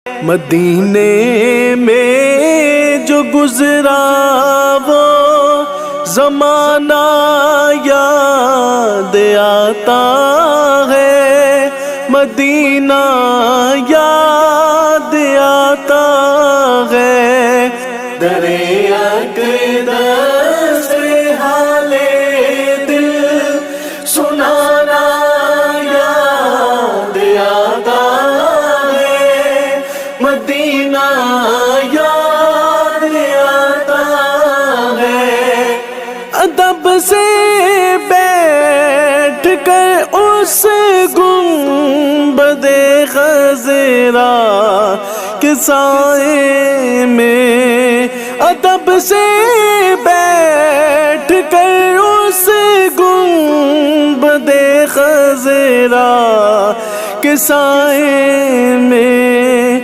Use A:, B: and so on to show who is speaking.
A: مدینے میں جو گزرا وہ زمانہ یاد آتا ہے، مدینہ یاد آتا ہے، دریا اقدس سے حال دل سنانا یاد آتا ہے، مدینہ یاد آتا ہے۔ ادب سے بیٹھ کر اس گنبد خضرا کے سائے میں، ادب سے بیٹھ کر اس گنبد خضرا کے سائے میں